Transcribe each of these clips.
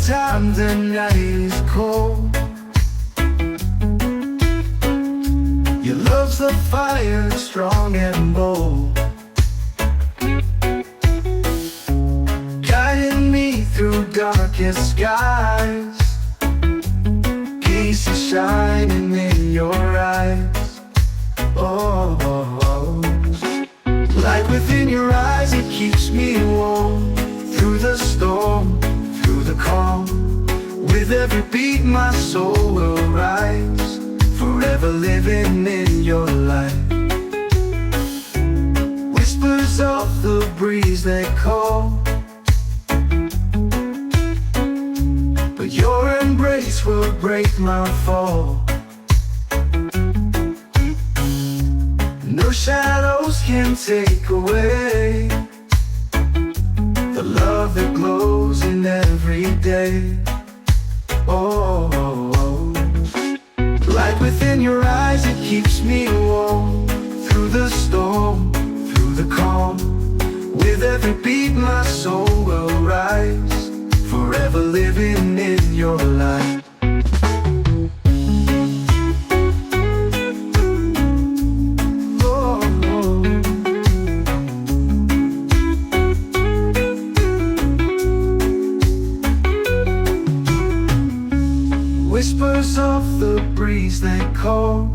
time the night is cold. Your love's the fire, strong and bold, guiding me through darkest skies. Peace is shining in your eyes. Oh, oh, oh. Light within your eyes, it keeps me warm. Through the storm, through the calm, with every beat my soul will rise. Forever living in your light. Whispers of the breeze they call, but your embrace will break my fall. No shadows can take away the love that glows in every day. Oh, oh, oh. Light within your eyes, it keeps me warm. Through the storm, through the calm, with every beat my soul will rise. Forever living in your light. Whispers of the breeze they call,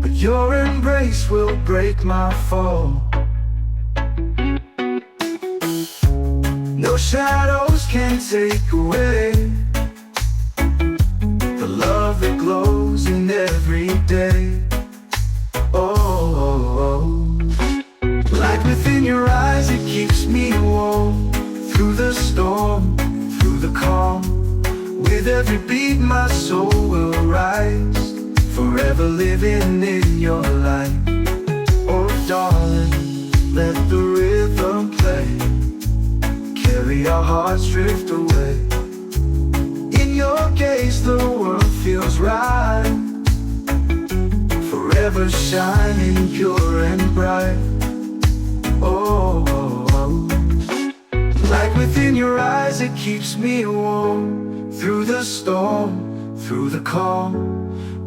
but your embrace will break my fall. No shadows can take away the love that glows in every day. Oh, oh, oh. Light within your eyes, it keeps me warm. Through the storm, through the calm, with every beat my soul will rise. Forever living in your light. Oh darling, let the rhythm play, carry our hearts drift away. In your gaze the world feels right, forever shining pure and bright. Oh, oh, oh. Light within your eyes, it keeps me warm. Through the storm, through the calm,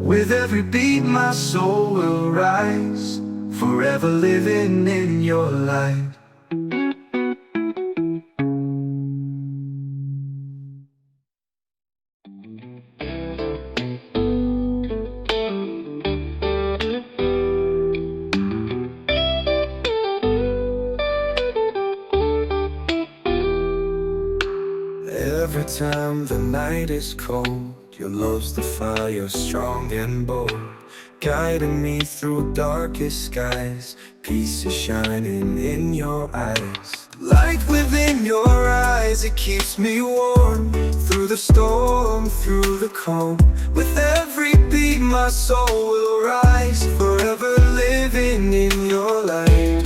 with every beat my soul will rise. Forever living in your light. Every time the night is cold, your love's the fire, strong and bold, guiding me through darkest skies. Peace is shining in your eyes. Light within your eyes, it keeps me warm. Through the storm, through the calm, with every beat my soul will rise. Forever living in your light.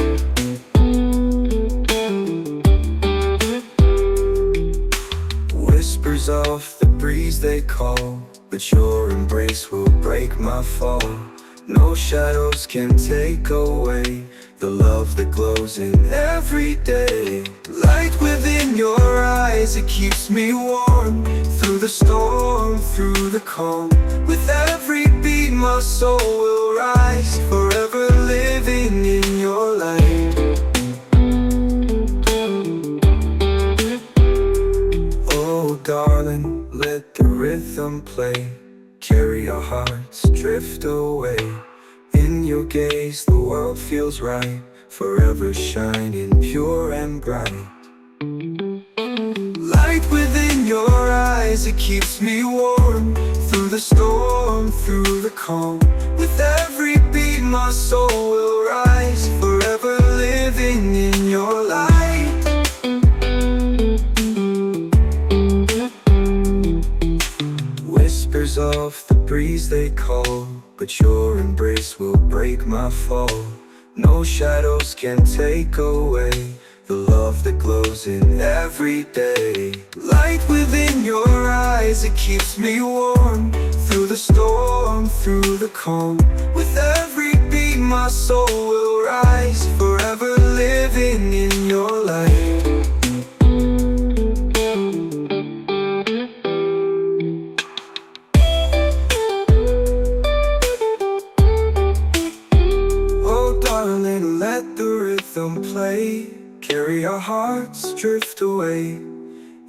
Whispers of the breeze they call, but your embrace will break my fall. No shadows can take away the love that glows in every day. Light within your eyes, it keeps me warm. Through the storm, through the calm, with every beat my soul will rise. Forever living in your light. Oh darling, let the rhythm play, carry our hearts drift away. In your gaze the world feels right, forever shining pure and bright. Light within your eyes, it keeps me warm. Through the storm, through the calm, with every beat my soul will rise. Forever living in your light. Whispers of the breeze they call, but your embrace will break my fall. No shadows can take away the love that glows in every day. Light within your eyes, it keeps me warm. Through the storm, through the calm, with every beat my soul will rise. Forever living in your light. them play, carry our hearts drift away.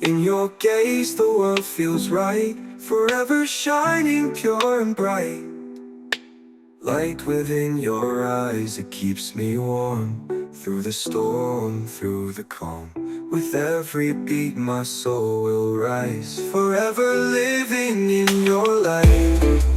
In your gaze the world feels right, forever shining pure and bright. Light within your eyes, it keeps me warm, through the storm, through the calm. With every beat my soul will rise, forever living in your light.